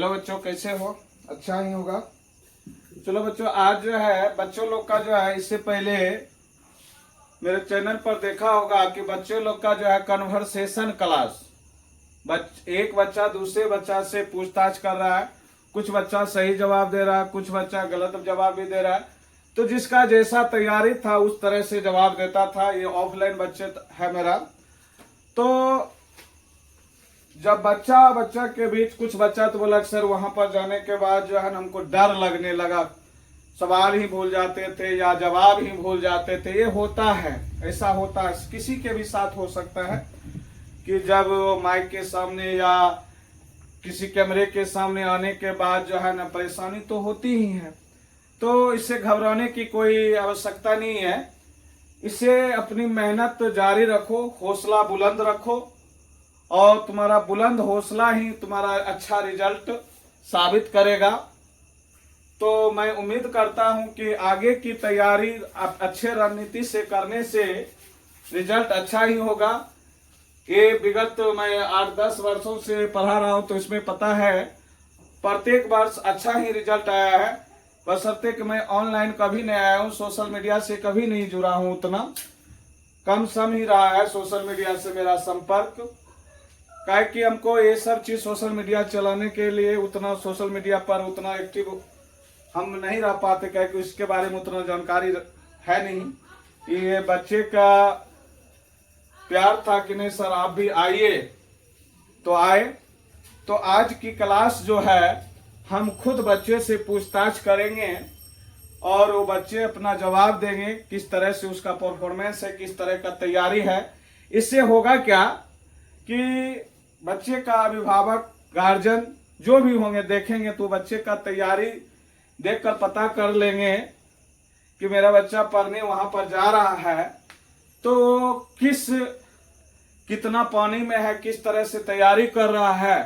Hello बच्चों, कैसे हो? अच्छा ही होगा। चलो बच्चों, आज जो है बच्चों लोग का जो है, इससे पहले मेरे चैनल पर देखा होगा कि बच्चों लोग का जो है कन्वर्सेशन क्लास, एक बच्चा दूसरे बच्चा से पूछताछ कर रहा है। कुछ बच्चा सही जवाब दे रहा है, कुछ बच्चा गलत जवाब भी दे रहा है। तो जिसका जैसा तैयारी था उस तरह से जवाब देता था। ये ऑफलाइन बच्चे है मेरा। तो जब बच्चा के बीच कुछ बच्चा तो बोला सर वहां पर जाने के बाद जो है हमको डर लगने लगा, सवाल ही भूल जाते थे या जवाब ही भूल जाते थे। ये होता है, ऐसा होता है, किसी के भी साथ हो सकता है कि जब माइक के सामने या किसी कैमरे के सामने आने के बाद जो है ना परेशानी तो होती ही है। तो इससे घबराने की कोई आवश्यकता नहीं है। इसे अपनी मेहनत जारी रखो, हौसला बुलंद रखो और तुम्हारा बुलंद हौसला ही तुम्हारा अच्छा रिजल्ट साबित करेगा। तो मैं उम्मीद करता हूं कि आगे की तैयारी अच्छे रणनीति से करने से रिजल्ट अच्छा ही होगा। ये विगत मैं 8-10 वर्षों से पढ़ा रहा हूं, तो इसमें पता है प्रत्येक वर्ष अच्छा ही रिजल्ट आया है। बशर्ते कि मैं ऑनलाइन कभी नहीं आया हूं, सोशल मीडिया से कभी नहीं जुड़ा हूं, उतना कम सम ही रहा है सोशल मीडिया से मेरा संपर्क। क्या कि हमको ये सब चीज सोशल मीडिया चलाने के लिए उतना सोशल मीडिया पर उतना एक्टिव हम नहीं रह पाते, क्या कि इसके बारे में उतना जानकारी है नहीं। ये बच्चे का प्यार था कि नहीं सर आप भी आइए, तो आए। तो आज की क्लास जो है हम खुद बच्चे से पूछताछ करेंगे और वो बच्चे अपना जवाब देंगे, किस तरह से उसका परफॉर्मेंस है, किस तरह का तैयारी है। इससे होगा क्या कि बच्चे का अभिभावक गार्जियन जो भी होंगे देखेंगे तो बच्चे का तैयारी देखकर पता कर लेंगे कि मेरा बच्चा पढ़ने वहां पर जा रहा है तो कितना पानी में है, किस तरह से तैयारी कर रहा है।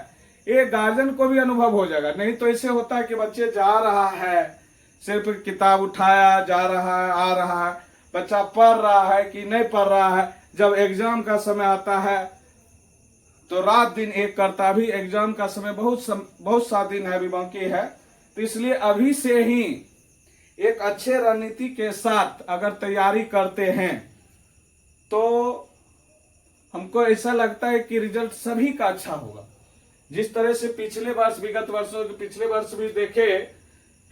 ये गार्जियन को भी अनुभव हो जाएगा। नहीं तो ऐसे होता है कि बच्चे जा रहा है, सिर्फ किताब उठाया जा रहा है, आ रहा है, बच्चा पढ़ रहा है कि नहीं पढ़ रहा है। जब एग्जाम का समय आता है तो रात दिन एक करता, भी एग्जाम का समय बहुत सा दिन है, अभी बाकी है। तो इसलिए अभी से ही एक अच्छे रणनीति के साथ अगर तैयारी करते हैं तो हमको ऐसा लगता है कि रिजल्ट सभी का अच्छा होगा। जिस तरह से पिछले वर्ष, विगत वर्षों के पिछले वर्ष भी देखे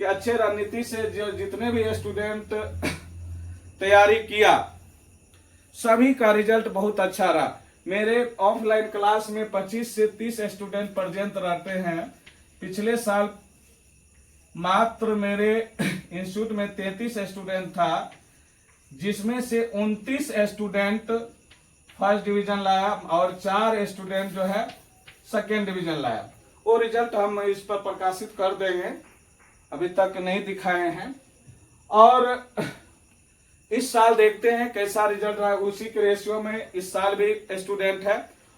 कि अच्छे रणनीति से जो जितने भी स्टूडेंट तैयारी किया सभी का रिजल्ट बहुत अच्छा रहा। मेरे ऑफलाइन क्लास में 25 से 30 स्टूडेंट प्रेजेंट रहते हैं। पिछले साल मात्र मेरे इंस्टीट्यूट में 33 स्टूडेंट था, जिसमें से 29 स्टूडेंट फर्स्ट डिवीजन लाया और 4 स्टूडेंट जो है सेकेंड डिवीजन लाया। वो रिजल्ट हम इस पर प्रकाशित कर देंगे, अभी तक नहीं दिखाए हैं। और इस साल देखते हैं कैसा रिजल्ट रहा। उसी के रेशियो में इस साल भी स्टूडेंट है।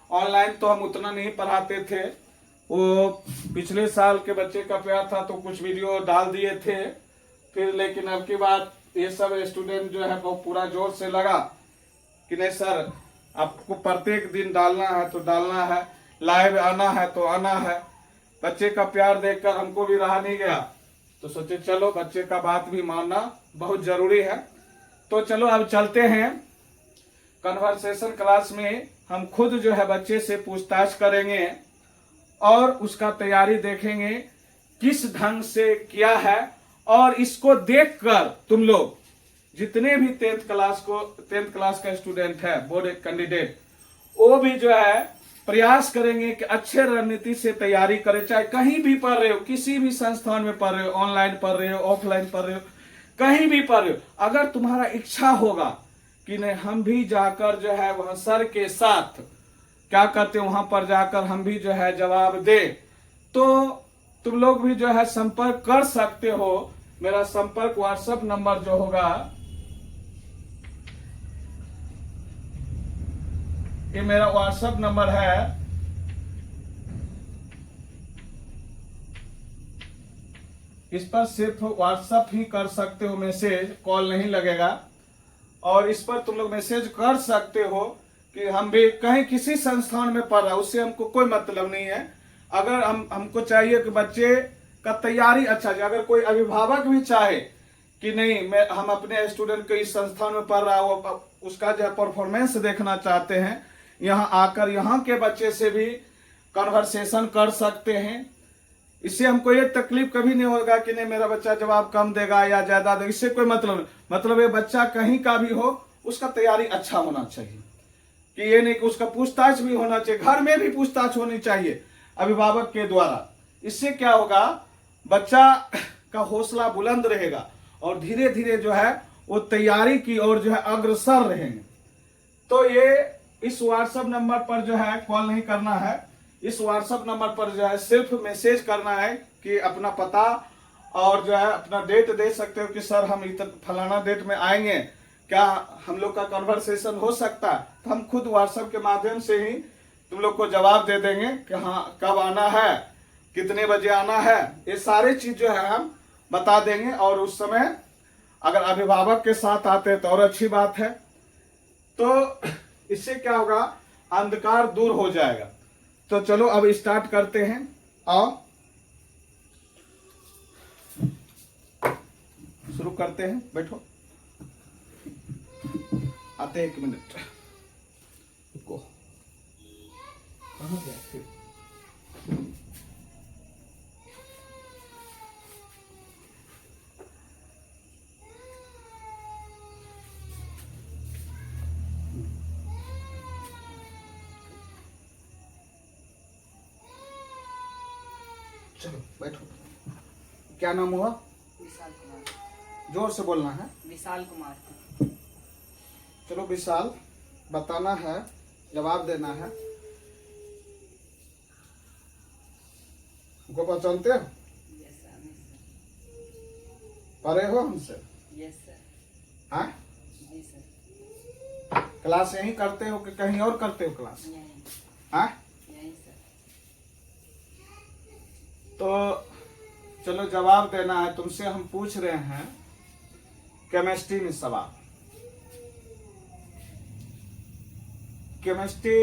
ऑनलाइन तो हम उतना नहीं पढ़ाते थे, वो पिछले साल के बच्चे का प्यार था तो कुछ वीडियो डाल दिए थे फिर, लेकिन अब की बात ये सब स्टूडेंट जो है बहुत पूरा जोर से लगा कि नहीं सर आपको प्रत्येक दिन डालना है तो डालना है, लाइव आना है तो आना है। बच्चे का प्यार देखकर हमको भी रहा नहीं गया, तो सोचे चलो बच्चे का बात भी मानना बहुत जरूरी है। तो चलो अब चलते हैं कन्वर्सेशन क्लास में। हम खुद जो है बच्चे से पूछताछ करेंगे और उसका तैयारी देखेंगे किस ढंग से किया है। और इसको देखकर तुम लोग जितने भी 10th क्लास का स्टूडेंट है, बोर्ड कैंडिडेट, वो भी जो है प्रयास करेंगे कि अच्छे रणनीति से तैयारी करें। चाहे कहीं भी पढ़ रहे हो, किसी भी संस्थान में पढ़ रहे हो, ऑनलाइन पढ़ रहे हो, ऑफलाइन पढ़ रहे हो, कहीं भी पढ़ रहे हो, अगर तुम्हारा इच्छा होगा कि नहीं हम भी जाकर जो है वहां सर के साथ क्या करते वहां पर जाकर हम भी जो है जवाब दे, तो तुम लोग भी जो है संपर्क कर सकते हो। मेरा संपर्क व्हाट्सएप नंबर जो होगा, ये मेरा व्हाट्सएप नंबर है, इस पर सिर्फ व्हाट्सएप ही कर सकते हो मैसेज, कॉल नहीं लगेगा। और इस पर तुम लोग मैसेज कर सकते हो कि हम भी कहीं किसी संस्थान में पढ़ रहा, उससे हमको कोई मतलब नहीं है। अगर हमको चाहिए कि बच्चे का तैयारी अच्छा जाए, अगर कोई अभिभावक भी चाहे कि नहीं हम अपने स्टूडेंट को इस संस्थान में पढ़ रहा हो, उसका जो परफॉर्मेंस देखना चाहते हैं, यहाँ आकर यहाँ के बच्चे से भी कन्वर्सेशन कर सकते हैं। इससे हमको ये तकलीफ कभी नहीं होगा कि नहीं मेरा बच्चा जवाब कम देगा या ज्यादा देगा, इससे कोई मतलब ये बच्चा कहीं का भी हो उसका तैयारी अच्छा होना चाहिए, कि ये नहीं कि उसका पूछताछ भी होना चाहिए, घर में भी पूछताछ होनी चाहिए अभिभावक के द्वारा। इससे क्या होगा, बच्चा का हौसला बुलंद रहेगा और धीरे धीरे जो है वो तैयारी की ओर जो है अग्रसर रहेंगे। तो ये इस व्हाट्सएप नंबर पर जो है कॉल नहीं करना है, इस व्हाट्सएप नंबर पर जो है सिर्फ मैसेज करना है कि अपना पता और जो है अपना डेट दे सकते हो कि सर हम फलाना डेट में आएंगे, क्या हम लोग का कन्वर्सेशन हो सकता है। तो हम खुद व्हाट्सएप के माध्यम से ही तुम लोग को जवाब दे देंगे कि हाँ कब आना है, कितने बजे आना है, ये सारे चीज जो है हम बता देंगे। और उस समय अगर अभिभावक के साथ आते हैं तो और अच्छी बात है। तो इससे क्या होगा, अंधकार दूर हो जाएगा। तो चलो अब स्टार्ट करते हैं। आओ शुरू करते हैं, बैठो, आते हैं, 1 मिनट रुको, कहाँ गया फिर? चलो बैठो। क्या नाम हुआ? विशाल कुमार। जोर से बोलना है। विशाल कुमार। चलो विशाल, बताना है, जवाब देना है। हमको पहचानते हो? Yes sir. पढ़े हो हमसे? Yes sir. हाँ, जी सर। क्लास यहीं करते हो कि कहीं और करते हो क्लास? यहीं। हाँ, यहीं सर। तो चलो जवाब देना है। तुमसे हम पूछ रहे हैं केमिस्ट्री में सवाल। केमिस्ट्री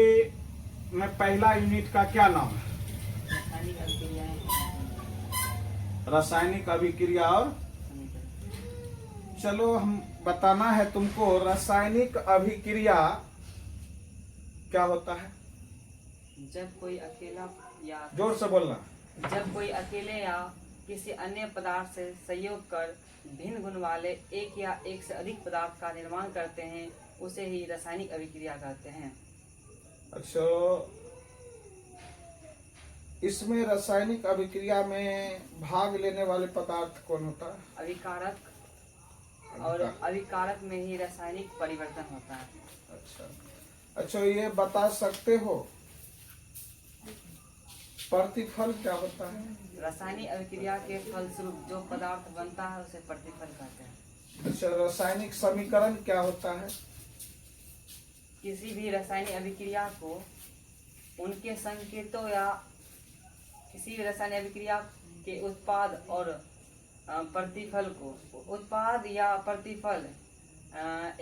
में पहला यूनिट का क्या नाम है? रासायनिक अभिक्रियाएं। रासायनिक अभिक्रिया। और समीकरण। चलो हम बताना है तुमको, रासायनिक अभिक्रिया क्या होता है? जब कोई अकेला या जोर से बोलना। जब कोई अकेले या किसी अन्य पदार्थ से संयोग कर भिन्न गुण वाले एक या एक से अधिक पदार्थ का निर्माण करते हैं, उसे ही रासायनिक अभिक्रिया कहते हैं। अच्छा, इसमें रासायनिक अभिक्रिया में भाग लेने वाले पदार्थ कौन होता है? अभिकारक, और अभिकारक में ही रासायनिक परिवर्तन होता है। अच्छा, ये बता सकते हो प्रतिफल क्या होता है? रासायनिक अभिक्रिया के फलस्वरूप जो पदार्थ बनता है उसे प्रतिफल कहते हैं। अच्छा, रासायनिक समीकरण क्या होता है? किसी भी रासायनिक अभिक्रिया को उनके संकेतों या किसी भी रासायनिक अभिक्रिया के उत्पाद और प्रतिफल को, उत्पाद या प्रतिफल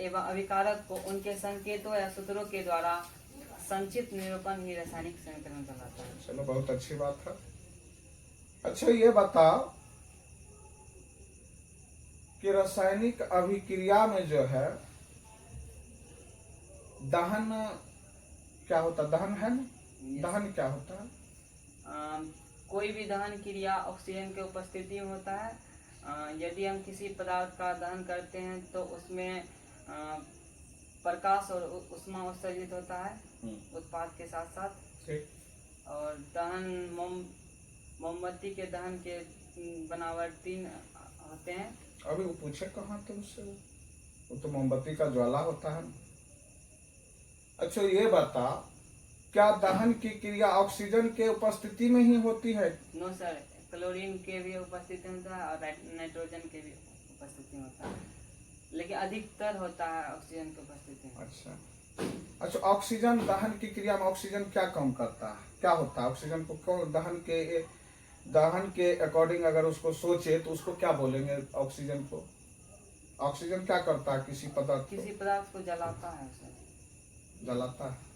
एवं अभिकारक को उनके संकेतों या सूत्रों के द्वारा संक्षिप्त निरूपण ही रासायनिक समीकरण कहलाता है। चलो बहुत अच्छी बात है। अच्छा, ये बताओ कि रासायनिक अभिक्रिया में जो है दहन क्या होता है? दहन है ना? दहन क्या होता है? कोई भी दहन क्रिया ऑक्सीजन के उपस्थिति में होता है। यदि हम किसी पदार्थ का दहन करते हैं तो उसमें प्रकाश और उष्मा उत्सर्जित होता है उत्पाद के साथ साथ। ठीक। और दहन मोमबत्ती के दहन के बनावट 3 होते हैं। अभी वो पूछे कहाँ तुमसे? वो तो मोमबत्ती का ज्वाला होता है। अच्छा, ये बता, क्या दहन की क्रिया ऑक्सीजन के उपस्थिति में ही होती है? नो सर, क्लोरीन के भी उपस्थिति में होता है और नाइट्रोजन के भी उपस्थिति में होता है, लेकिन अधिकतर होता है ऑक्सीजन की उपस्थिति में। अच्छा, ऑक्सीजन दहन की क्रिया में ऑक्सीजन क्या काम करता है? क्या होता है ऑक्सीजन को? क्यों दहन के अकॉर्डिंग अगर उसको सोचे तो उसको क्या बोलेंगे? ऑक्सीजन को ऑक्सीजन क्या करता है? किसी पदार्थ को जलाता है, जलाता है।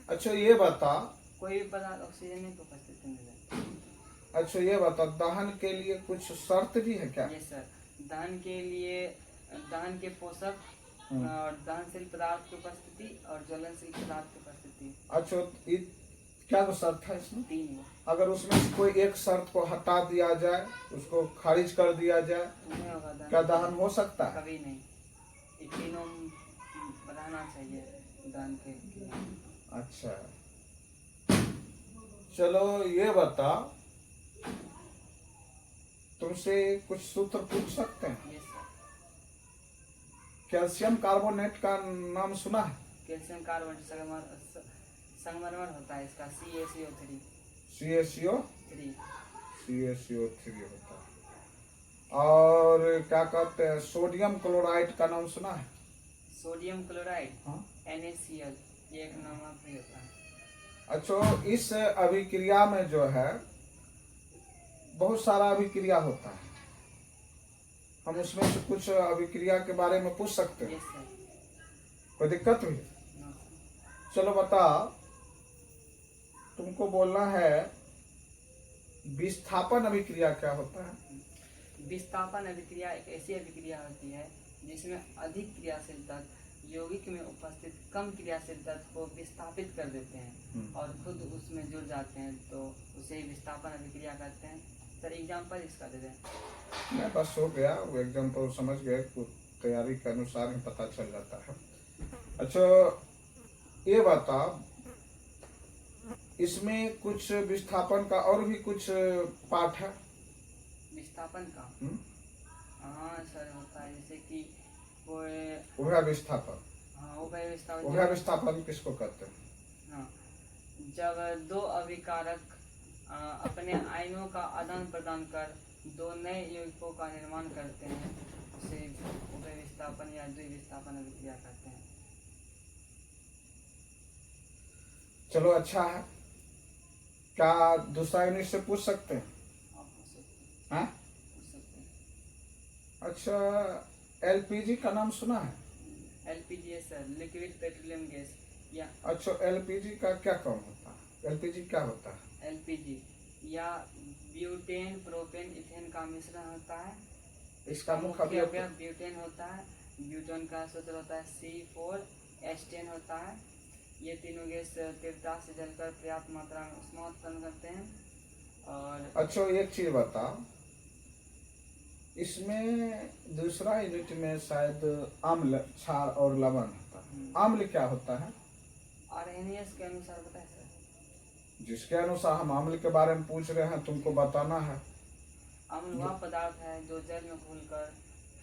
अच्छा, ये बता कोई भी पदार्थ ऑक्सीजन की उपस्थिति में रहता है। अच्छा ये बताओ, दहन के लिए कुछ शर्त भी है क्या? ये सर, दहन के लिए दहन के पोषक हम्म। और दहनशील पदार्थ की उपस्थिति और ज्वलनशील पदार्थ की उपस्थिति, अच्छा क्या वो शर्त है इसमें? 3 है। अगर उसमें से कोई एक शर्त को हटा दिया जाए, उसको खारिज कर दिया जाए, तो नहीं होगा दहन। क्या दहन हो सकता है? कभी नहीं, ये तीनों रहना चाहिए दहन के लिए। अच्छा चलो ये बताओ, तुमसे कुछ सूत्र पूछ सकते हैं? ये सर, कैल्शियम कार्बोनेट का नाम सुना है? कैल्शियम कार्बोनेट संगमरमर होता है इसका, CaCO3। CaCO3 3 होता है। और क्या कहते हैं, सोडियम क्लोराइड का नाम सुना है? सोडियम क्लोराइड, हाँ। NaCl, ये एक नाम भी होता है। अच्छा इस अभिक्रिया में जो है बहुत सारा अभिक्रिया होता है, हम उसमें से कुछ अभिक्रिया के बारे में पूछ सकते हैं? Yes sir. कोई दिक्कत हुई? No sir. चलो बताओ, तुमको बोलना है विस्थापन अभिक्रिया क्या होता है? विस्थापन अभिक्रिया एक ऐसी अभिक्रिया होती है जिसमें अधिक क्रियाशील तत्व यौगिक में उपस्थित कम क्रियाशील तत्व को विस्थापित कर देते हैं और खुद उसमें जुड़ जाते हैं, तो उसे विस्थापन अभिक्रिया कहते हैं। सर एग्जांपल इसका दे दें। नहीं बस हो गया, वो एग्जाम्पल समझ गए, कुछ तैयारी के अनुसार ही पता चल जाता है। अच्छा ये बताओ, इसमें कुछ विस्थापन का और भी कुछ पार्ट है? विस्थापन का? हाँ सर होता है, जैसे कि उभय विस्थापन। हाँ, उभय विस्थापन। उभय विस्थापन किसको कहते हैं? हाँ, जब दो अभिकारक अपने आयनों का आदान प्रदान कर दो नए यौगिकों का निर्माण करते हैं, उसे उभय विस्थापन या द्विविस्थापन अभिक्रिया कहते हैं। चलो अच्छा है, क्या दूसरा यूनिट से पूछ सकते हैं? आप पूछ सकते हैं। हाँ? पूछ सकते हैं। अच्छा LPG का नाम सुना है? LPG है सर, लिक्विड पेट्रोलियम गैस। या अच्छा LPG का क्या काम होता है? LPG क्या होता है? LPG या ब्यूटेन प्रोपेन इथेन का मिश्रण होता है। इसका मुख्य अवयव ब्यूटेन होता है। ब्यूटेन का सूत्र होता है C4H10 होता है। ये तीनों गैस तीव्रता से जलकर पर्याप्त मात्रा में ऊष्मा उत्पन्न करते हैं। और अच्छा एक चीज बताओ, इसमें दूसरा यूनिट में शायद अम्ल, क्षार और लवण होता है। अम्ल क्या होता है? आर्हेनियस के अनुसार बताए सर। जिसके अनुसार हम अम्ल के बारे में पूछ रहे हैं, तुमको बताना है। अम्ल वह पदार्थ है जो जल में घुलकर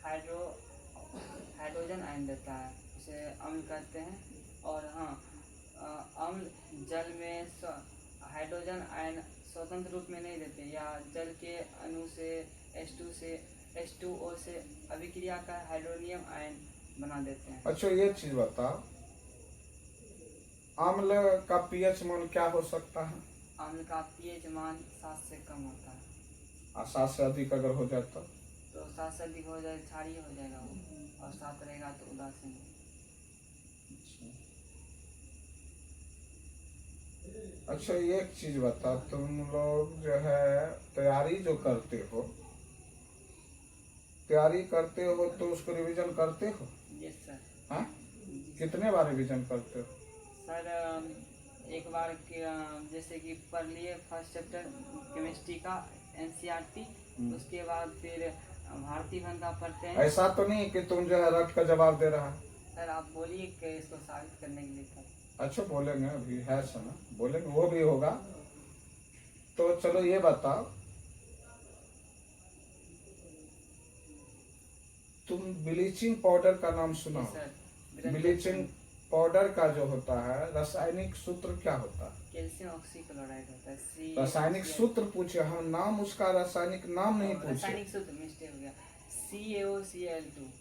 हाइड्रोजन आयन देता है, उसे अम्ल कहते हैं। और हाँ, अम्ल जल में हाइड्रोजन आयन स्वतंत्र रूप में नहीं देते, या जल के अणु से H2O से अभिक्रिया कर हाइड्रोनियम आयन बना देते हैं। अच्छा ये चीज बताओ, अम्ल का pH मान क्या हो सकता है? अम्ल का pH मान 7 से कम होता है। और 7 से अधिक अगर हो जाए तो 7 से अधिक हो जाए क्षारीय हो जाएगा वो, और 7 रहेगा तो उदासीन। अच्छा एक चीज बता, तुम लोग जो है तैयारी जो करते हो, तो उसको रिवीजन करते हो? Yes sir. हाँ? कितने बार रिवीजन करते हो? सर एक बार जैसे कि पढ़ लिए फर्स्ट चैप्टर केमिस्ट्री का NCERT, उसके बाद फिर भारतीय वन का पढ़ते हैं। ऐसा तो नहीं कि तुम जो है रट का जवाब दे रहा है? सर आप बोलिए कि इसको साबित करने के लिए कर। अच्छा बोलेंगे, अभी है समय, बोलेंगे, वो भी होगा। तो चलो ये बताओ, तुम ब्लीचिंग पाउडर का नाम सुना हो? सर ब्लीचिंग पाउडर का जो होता है रासायनिक सूत्र क्या होता है? कैल्शियम ऑक्सीक्लोराइड होता है। रासायनिक सूत्र पूछे हम, नाम उसका रासायनिक नाम नहीं पूछे। रासायनिक सूत्र मिस्टेक हो गया, CaOCl2।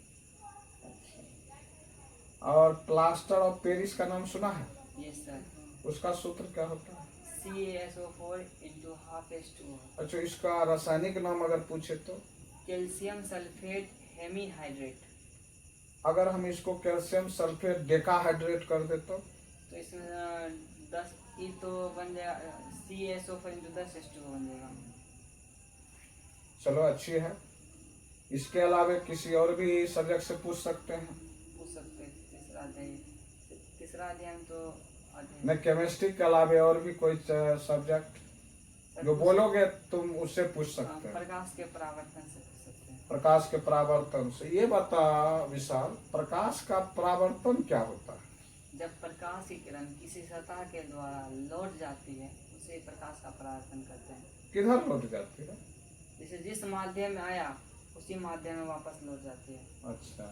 और प्लास्टर ऑफ पेरिस का नाम सुना है? Yes sir. उसका सूत्र क्या होता है? CaSO4 × 12H2O। अच्छा इसका रासायनिक नाम अगर पूछे तो? Calcium sulphate hemihydrate. अगर हम इसको कैल्शियम सल्फेट डेकाहाइड्रेट कर दे तो? तो इसमें 10 ई तो बन जाएगा CSO4 इंटू 10 H2O बन जाएगा। चलो अच्छी है। इसके अलावा किसी और भी सब्जेक्ट से पूछ सकते हैं? पूछ सकते हैं। तीसरा अध्याय हम तो नहीं, केमिस्ट्री के अलावा और भी कोई सब्जेक्ट जो बोलोगे तुम उससे पूछ सकते हैं। प्रकाश के परावर्तन से पूछ सकते हैं। प्रकाश के परावर्तन से। ये बता विशाल, प्रकाश का परावर्तन क्या होता है? जब प्रकाश की किरण किसी सतह के द्वारा लौट जाती है उसे प्रकाश का परावर्तन कहते हैं। किधर लौट जाती है? जैसे जिस माध्यम में आया उसी माध्यम में वापस लौट जाती है। अच्छा,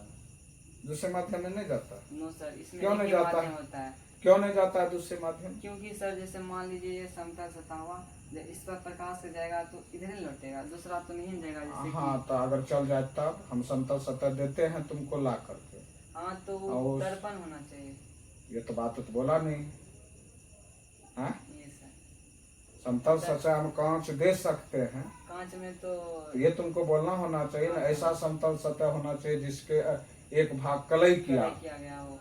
दूसरे माध्यम में नहीं जाता? नो सर, इसमें क्यों एक नहीं ही जाता माध्यम होता है। क्यों नहीं जाता है दूसरे माध्यम? क्योंकि सर जैसे मान लीजिए ये समतल सतह हुआ, जब इस पर प्रकाश से जाएगा तो इधर ही लौटेगा, दूसरा तो नहीं जाएगा। जैसे हाँ, तो अगर चल जाए तब हम समतल सतह देते हैं तुमको ला करके। हाँ, तो और दर्पण होना चाहिए। ये तो बात तो बोला नहीं। हाँ, ये सर समतल सतह हम कांच दे सकते हैं, कांच में तो ये तुमको बोलना होना चाहिए ना। ऐसा समतल सतह होना चाहिए जिसके एक भाग कलई किया गया हो,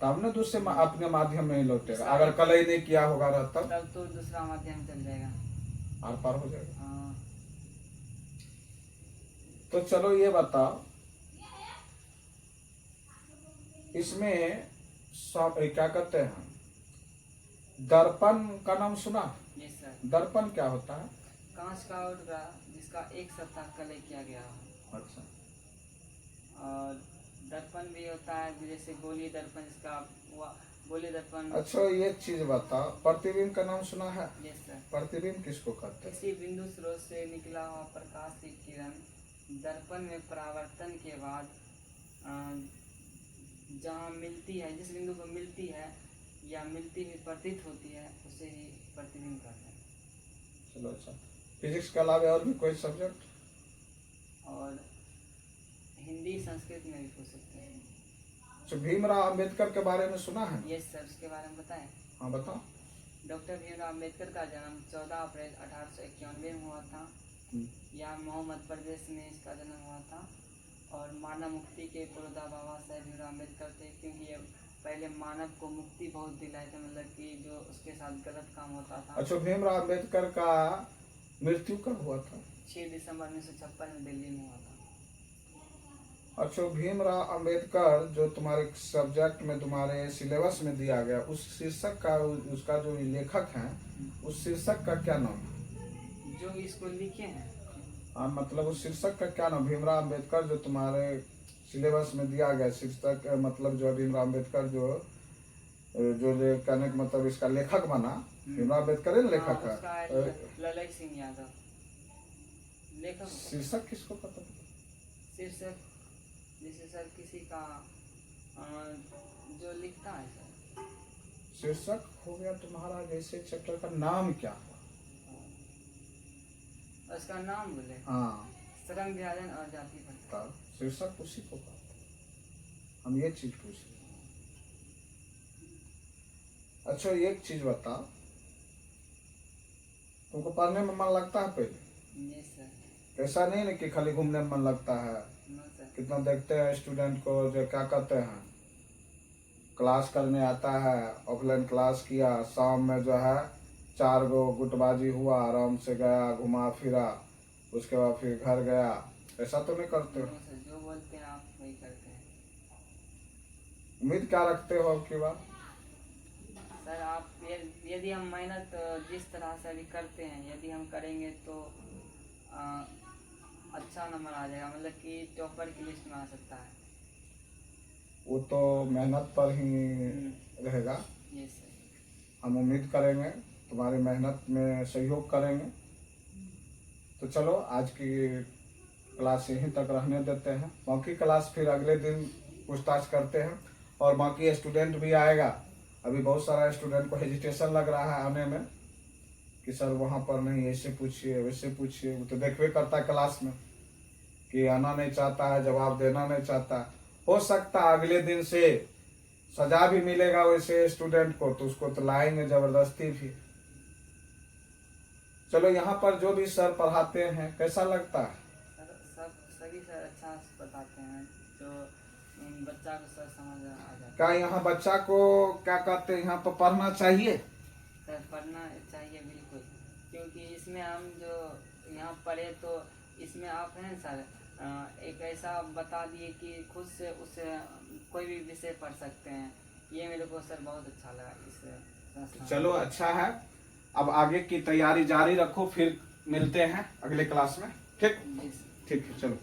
तब न दूसरे अपने माध्यम में ही लौटेगा। अगर कलई नहीं किया होगा तब तो दूसरा माध्यम चल जाएगा, आर पार हो जाएगा। हाँ। तो चलो ये बताओ, इसमें सब क्या कहते हैं, दर्पण का नाम सुना? जी सर। दर्पण क्या होता है? कांच का टुकड़ा जिसका एक सतह कलई किया गया हो। अच्छा। और दर्पण भी होता है जैसे गोलीय दर्पण, जिसका गोलीय दर्पण। अच्छा, ये चीज बताओ, प्रतिबिंब का नाम सुना है? Yes sir. प्रतिबिंब किसको कहते हैं? किसी बिंदु स्रोत से निकला हुआ प्रकाश की किरण दर्पण में परावर्तन के बाद जहाँ मिलती है, जिस बिंदु को मिलती है या मिलती हुई प्रतीत होती है उसे ही प्रतिबिंब कहते हैं। चलो अच्छा, फिजिक्स के अलावा और भी कोई सब्जेक्ट? और हिंदी संस्कृत में भी पूछ सकते हैं। अच्छा, भीमराव अंबेडकर के बारे में सुना है? यस सर, उसके बारे में बताएं। हाँ बताओ। डॉक्टर भीमराव अंबेडकर का जन्म 14 अप्रैल 1891 में हुआ था। यहाँ मोहम्मद प्रदेश में इसका जन्म हुआ था। और मानव मुक्ति के पुरोधा बाबा साहेब भीमराव अम्बेडकर थे, क्योंकि ये पहले मानव को मुक्ति बहुत दिलाए थे, मतलब कि जो उसके साथ गलत काम होता था। अच्छा, भीमराव अंबेडकर का मृत्यु कब हुआ था? 6 दिसंबर 1956 में दिल्ली में हुआ था। अच्छा, भीमराव अंबेडकर जो तुम्हारे सब्जेक्ट में तुम्हारे सिलेबस में दिया गया, उस शीर्षक का, उसका जो लेखक है उस शीर्षक का क्या नाम है? जो इसको लिखे हैं, हाँ, मतलब उस शीर्षक का क्या नाम? भीमराव अंबेडकर जो तुम्हारे सिलेबस में दिया गया शीर्षक, मतलब जो भीमराव अंबेडकर जो कहने का मतलब इसका लेखक बना, भीमराव अंबेडकर ही लेखक है। ललय सिंह यादव लेखक। शीर्षक किसको पता? शीर्षक जैसे सर किसी का जो लिखता है सर। शीर्षक हो गया तुम्हारा, जैसे चैप्टर का नाम क्या है? उसका नाम बोले? हाँ, श्रम विभाजन और जाति प्रथा। शीर्षक उसी को कहते हैं। हम ये चीज पूछ रहे। अच्छा, एक चीज बता, तुमको पढ़ने में मन लगता है पहले? Yes sir. ऐसा नहीं ना कि खाली घूमने में मन लगता है। No sir. कितना देखते हैं स्टूडेंट को जो क्या कहते हैं, क्लास करने आता है, ऑफलाइन क्लास किया, शाम में जो है 4 गो गुटबाजी हुआ, आराम से गया, घुमा फिरा, उसके बाद फिर घर गया। ऐसा तो नहीं करते हो? जो बोलते हैं आप वही करते हैं। उम्मीद क्या रखते हो आपकी बात? सर आप यदि हम मेहनत जिस तरह से अभी करते हैं, यदि हम करेंगे तो अच्छा नंबर आ जाएगा, मतलब कि टॉपर की लिस्ट में आ सकता है। वो तो मेहनत पर ही रहेगा। Yes sir. हम उम्मीद करेंगे, तुम्हारी मेहनत में सहयोग करेंगे। तो चलो, आज की क्लास यहीं तक रहने देते हैं। बाकी क्लास फिर अगले दिन पूछताछ करते हैं, और बाकी स्टूडेंट भी आएगा। अभी बहुत सारा स्टूडेंट को हेजिटेशन लग रहा है आने में, कि सर वहाँ पर नहीं, ऐसे पूछिए वैसे पूछिए। वो तो देखबे करता है क्लास में कि आना नहीं चाहता है, जवाब देना नहीं चाहता। हो सकता है अगले दिन से सजा भी मिलेगा वैसे स्टूडेंट को, तो उसको तो लाएंगे जबरदस्ती भी। चलो, यहाँ पर जो भी सर पढ़ाते हैं कैसा लगता है? सभी सर अच्छा बताते हैं। जो बच्चा को सर समझ आ जाता क्या यहाँ बच्चा को क्या कहते हैं यहाँ पर पढ़ना चाहिए? सर। पढ़ना चाहिए बिल्कुल, क्योंकि इसमें हम जो यहाँ पढ़े तो इसमें आप हैं सर एक ऐसा बता दिए कि खुद से उसे कोई भी विषय पढ़ सकते हैं। ये मेरे को सर बहुत अच्छा लगा इस संस्थान। चलो अच्छा है, अब आगे की तैयारी जारी रखो, फिर मिलते हैं अगले क्लास में। ठीक जी सर। ठीक है, चलो।